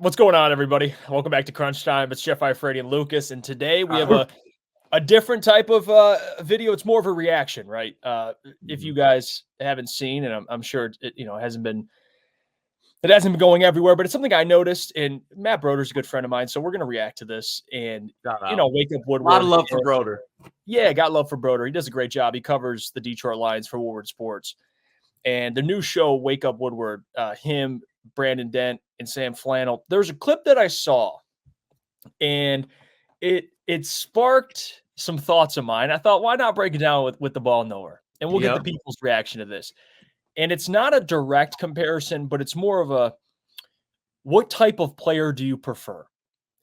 What's going on, everybody? Welcome back to Crunch Time. It's Jeff Iafrate and Lukas, and today we have a different type of video. It's more of a reaction, right? If you guys haven't seen, and I'm sure it hasn't been going everywhere, but it's something I noticed. And Matt Broder's a good friend of mine, so we're gonna react to this. And Wake Up Woodward. A lot of love for Broder. Yeah, got love for Broder. He does a great job. He covers the Detroit Lions for Woodward Sports, and the new show Wake Up Woodward. Him, Brandon Dent, and Sam Flannel. There's a clip that I saw, and it sparked some thoughts of mine. I thought, why not break it down with the ball nowhere? And we'll get the people's reaction to this. And it's not a direct comparison, but it's more of a, what type of player do you prefer?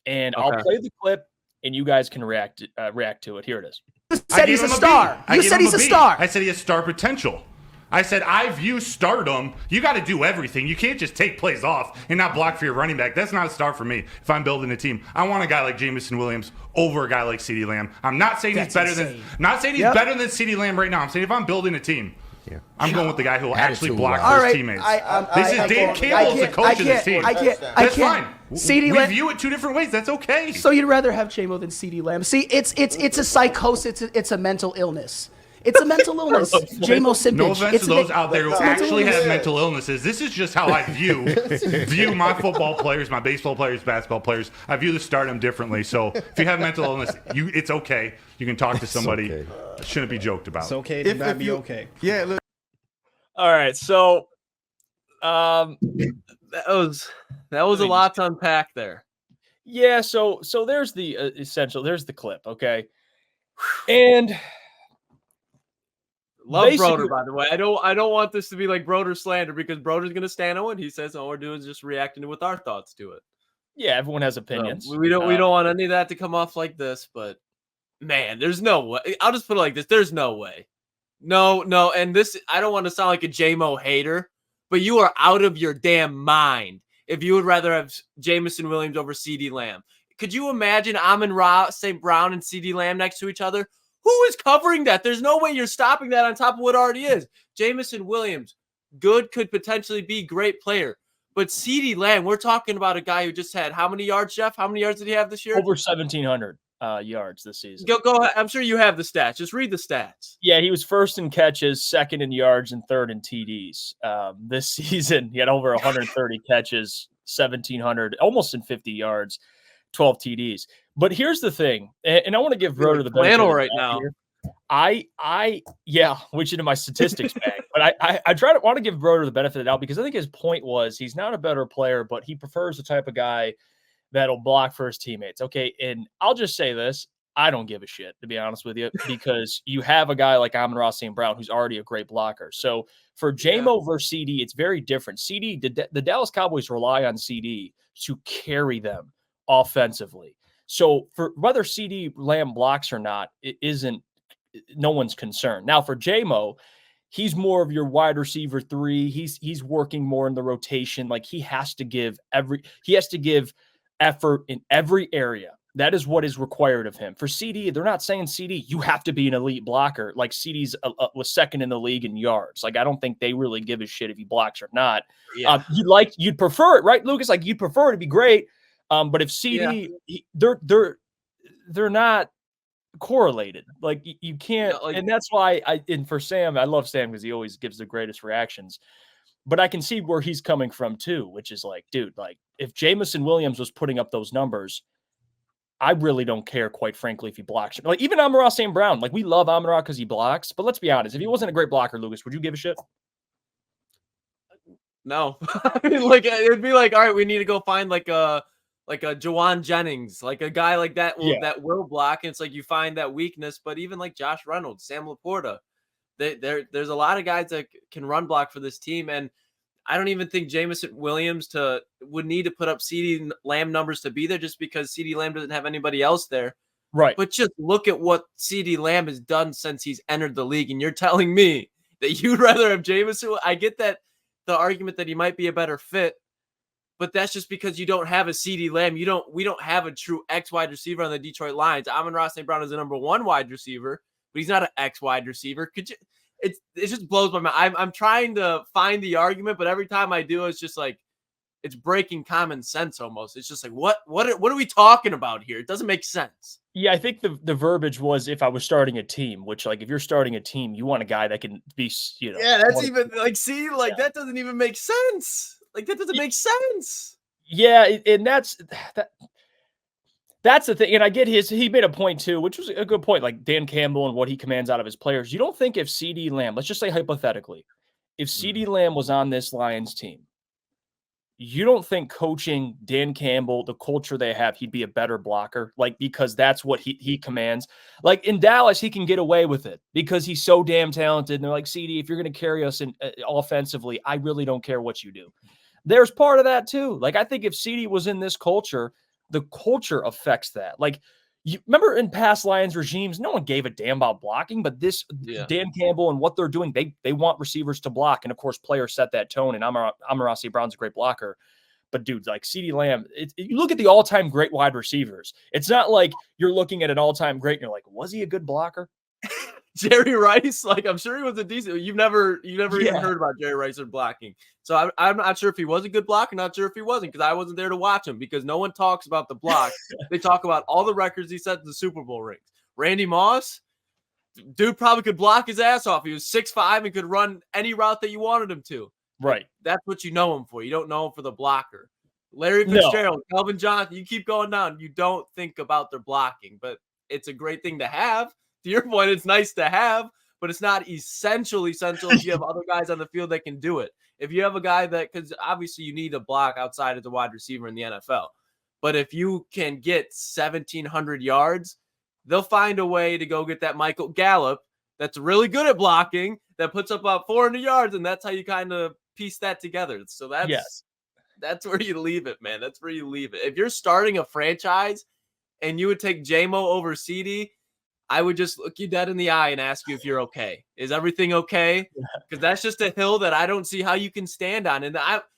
And I'll play the clip, and you guys can react to it. Here it is. You said he's a star. You said he's a star. I said he has star potential. I said, I view stardom. You got to do everything. You can't just take plays off and not block for your running back. That's not a star for me if I'm building a team. I want a guy like Jameson Williams over a guy like CeeDee Lamb. I'm not saying he's better than CeeDee Lamb right now. I'm saying if I'm building a team, I'm going with the guy who will actually block for his teammates. Dan Campbell's the coach of this team. That's fine. We view it two different ways. That's okay. So you'd rather have J-Mo than CeeDee Lamb. See, it's a psychosis. It's a mental illness. It's a mental illness. J-Mo Simpage. No offense to those out there who actually have mental illnesses. This is just how I view my football players, my baseball players, basketball players. I view the stardom differently. So if you have mental illness, it's okay. You can talk to somebody. It shouldn't be joked about. It's okay to not be okay. Yeah. Look. All right. So that was a lot to unpack there. Yeah. So there's the essential. There's the clip. Okay. And love Broder, by the way. I don't want this to be like Broder slander, because Broder's going to stand on it. He says all we're doing is just reacting with our thoughts to it. Yeah, everyone has opinions. So we don't want any of that to come off like this. But man, there's no way. I'll just put it like this: there's no way. No. And this, I don't want to sound like a J-Mo hater, but you are out of your damn mind if you would rather have Jameson Williams over CeeDee Lamb. Could you imagine Amon-Ra, St. Brown, and CeeDee Lamb next to each other? Who is covering that? There's no way you're stopping that on top of what already is. Jameson Williams, good, could potentially be great player. But CeeDee Lamb, we're talking about a guy who just had how many yards, Jeff? How many yards did he have this year? Over 1,700 yards this season. Go ahead. I'm sure you have the stats. Just read the stats. Yeah, he was first in catches, second in yards, and third in TDs. This season, he had over 130 catches, 1,700, almost in 50 yards, 12 TDs. But here's the thing, and I want to give Broder the benefit right now. Which into my statistics bag. But I want to give Broder the benefit of the doubt, because I think his point was he's not a better player, but he prefers the type of guy that'll block for his teammates. Okay, and I'll just say this. I don't give a shit, to be honest with you, because you have a guy like Amon-Ra St. Brown who's already a great blocker. So for J-Mo versus CeeDee, it's very different. CeeDee, the Dallas Cowboys rely on CeeDee to carry them offensively. So for whether CeeDee Lamb blocks or not, it isn't no one's concern. Now for J-Mo, he's more of your wide receiver 3. He's working more in the rotation. Like he has to give effort in every area. That is what is required of him. For CeeDee, they're not saying CeeDee, you have to be an elite blocker. Like CeeDee's was second in the league in yards. Like I don't think they really give a shit if he blocks or not. Yeah. You'd prefer it, right, Lucas? Like you'd prefer it to be great. But if CeeDee, they're not correlated. Like you can't, and that's why for Sam, I love Sam because he always gives the greatest reactions. But I can see where he's coming from too, which is like, dude, like if Jameson Williams was putting up those numbers, I really don't care, quite frankly, if he blocks. Like even Amon-Ra St. Brown, like we love Amon-Ra because he blocks. But let's be honest, if he wasn't a great blocker, Lucas, would you give a shit? No, like it'd be like, all right, we need to go find like a Jawan Jennings, like a guy like that that will block. And it's like you find that weakness. But even like Josh Reynolds, Sam Laporta, there's a lot of guys that can run block for this team. And I don't even think Jameson Williams would need to put up CeeDee Lamb numbers to be there, just because CeeDee Lamb doesn't have anybody else there. Right. But just look at what CeeDee Lamb has done since he's entered the league. And you're telling me that you'd rather have Jameson. I get that the argument that he might be a better fit, but that's just because you don't have a CeeDee Lamb. We don't have a true X wide receiver on the Detroit Lions. Amon-Ra St. Brown is the number 1 wide receiver, but he's not an X wide receiver. It just blows my mind. I'm trying to find the argument, but every time I do, it's just like it's breaking common sense almost. It's just like, what are we talking about here? It doesn't make sense. Yeah, I think the verbiage was if I was starting a team, which like if you're starting a team, you want a guy that can be, you know. Yeah, that's even like, see, like that doesn't even make sense. Like that doesn't make sense. Yeah, and that's the thing. And I get he made a point too, which was a good point, like Dan Campbell and what he commands out of his players. You don't think if CeeDee Lamb, let's just say hypothetically, if CeeDee Lamb was on this Lions team, you don't think coaching Dan Campbell, the culture they have, he'd be a better blocker? Like, because that's what he commands. Like in Dallas, he can get away with it because he's so damn talented. And they're like, CeeDee, if you're going to carry us in offensively, I really don't care what you do. There's part of that too. Like, I think if CeeDee was in this culture, the culture affects that. Like, you remember in past Lions regimes, no one gave a damn about blocking, but this Dan Campbell and what they're doing, they want receivers to block. And of course, players set that tone. And Amon-Ra St. Brown's a great blocker. But dude, like CeeDee Lamb, you look at the all-time great wide receivers. It's not like you're looking at an all-time great and you're like, was he a good blocker? Jerry Rice, like I'm sure he was a decent. You've never even heard about Jerry Rice or blocking. So I'm not sure if he was a good blocker. Not sure if he wasn't because I wasn't there to watch him because no one talks about the block. They talk about all the records he set in the Super Bowl rings. Randy Moss, dude probably could block his ass off. He was 6'5" and could run any route that you wanted him to. Right. That's what you know him for. You don't know him for the blocker. Larry Fitzgerald, Calvin Johnson, you keep going down. You don't think about their blocking, but it's a great thing to have. To your point, it's nice to have, but it's not essential if you have other guys on the field that can do it. If you have a guy that, because obviously you need a block outside of the wide receiver in the NFL, but if you can get 1,700 yards, they'll find a way to go get that Michael Gallup that's really good at blocking, that puts up about 400 yards, and that's how you kind of piece that together. So that's where you leave it, man. That's where you leave it. If you're starting a franchise and you would take JMO over CeeDee, I would just look you dead in the eye and ask you if you're okay. Is everything okay? Because that's just a hill that I don't see how you can stand on. And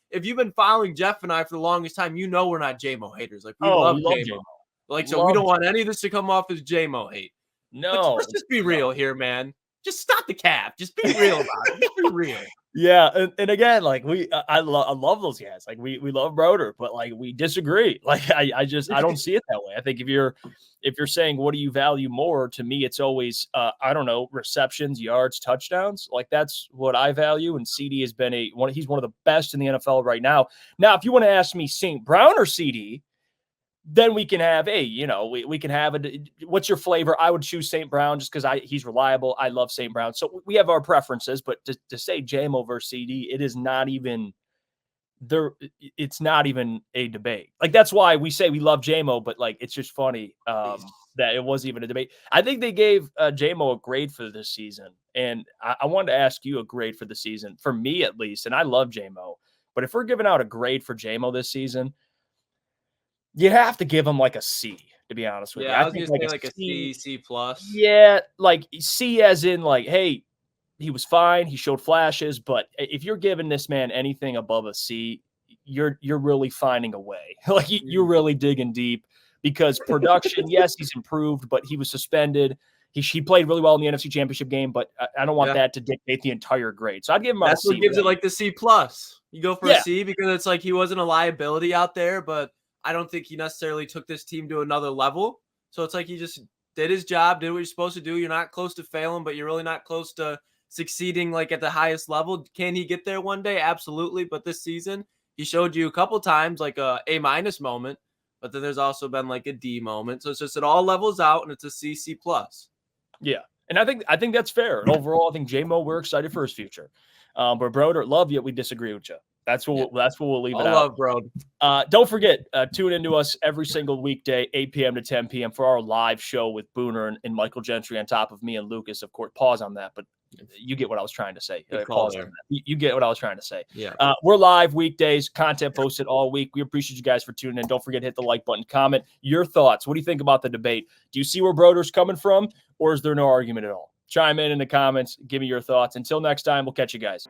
if you've been following Jeff and I for the longest time, you know we're not JMO haters. Like we love JMO. Like so, we don't want any of this to come off as JMO hate. No, let's just be real here, man. Just stop the cap. Just be real about it. Just be real. Yeah, and again, like I love those guys. Like we love Broder, but like we disagree. Like I don't see it that way. I think if you're saying what do you value more, to me it's always I don't know, receptions, yards, touchdowns. Like that's what I value. And CeeDee has been he's one of the best in the NFL right now. Now, if you want to ask me St. Brown or CeeDee, then we can have we can have what's your flavor? I would choose St. Brown just because he's reliable. I love St. Brown. So we have our preferences, but to say JMO versus CeeDee, it is not even there. It's not even a debate. Like that's why we say we love JMO, but like it's just funny that it wasn't even a debate. I think they gave JMO a grade for this season, and I wanted to ask you a grade for the season, for me at least. And I love JMO, but if we're giving out a grade for JMO this season, you have to give him like a C, to be honest with you. I was going to say like a C, C+. Yeah, like C as in like, hey, he was fine. He showed flashes. But if you're giving this man anything above a C, you're really finding a way. Like you're really digging deep because production, yes, he's improved, but he was suspended. He played really well in the NFC Championship game, but I don't want that to dictate the entire grade. So I'd give him a C. That's what gives it like the C+. You go for a C because it's like he wasn't a liability out there, but I don't think he necessarily took this team to another level. So it's like he just did his job, did what you're supposed to do. You're not close to failing, but you're really not close to succeeding like at the highest level. Can he get there one day? Absolutely. But this season, he showed you a couple times like a A- moment, but then there's also been like a D moment. So it's just it all levels out and it's a C, C+. Yeah. And I think that's fair. And overall, I think JMO, we're excited for his future. But Broder, love you. We disagree with you. That's what we'll leave it out. Love, bro. Don't forget, tune into us every single weekday, 8 p.m. to 10 p.m. for our live show with Booner and Michael Gentry on top of me and Lucas. Of course, pause on that, but you get what I was trying to say. Pause on that. You get what I was trying to say. Yeah. We're live weekdays, content posted all week. We appreciate you guys for tuning in. Don't forget to hit the like button, comment your thoughts. What do you think about the debate? Do you see where Broder's coming from, or is there no argument at all? Chime in the comments. Give me your thoughts. Until next time, we'll catch you guys.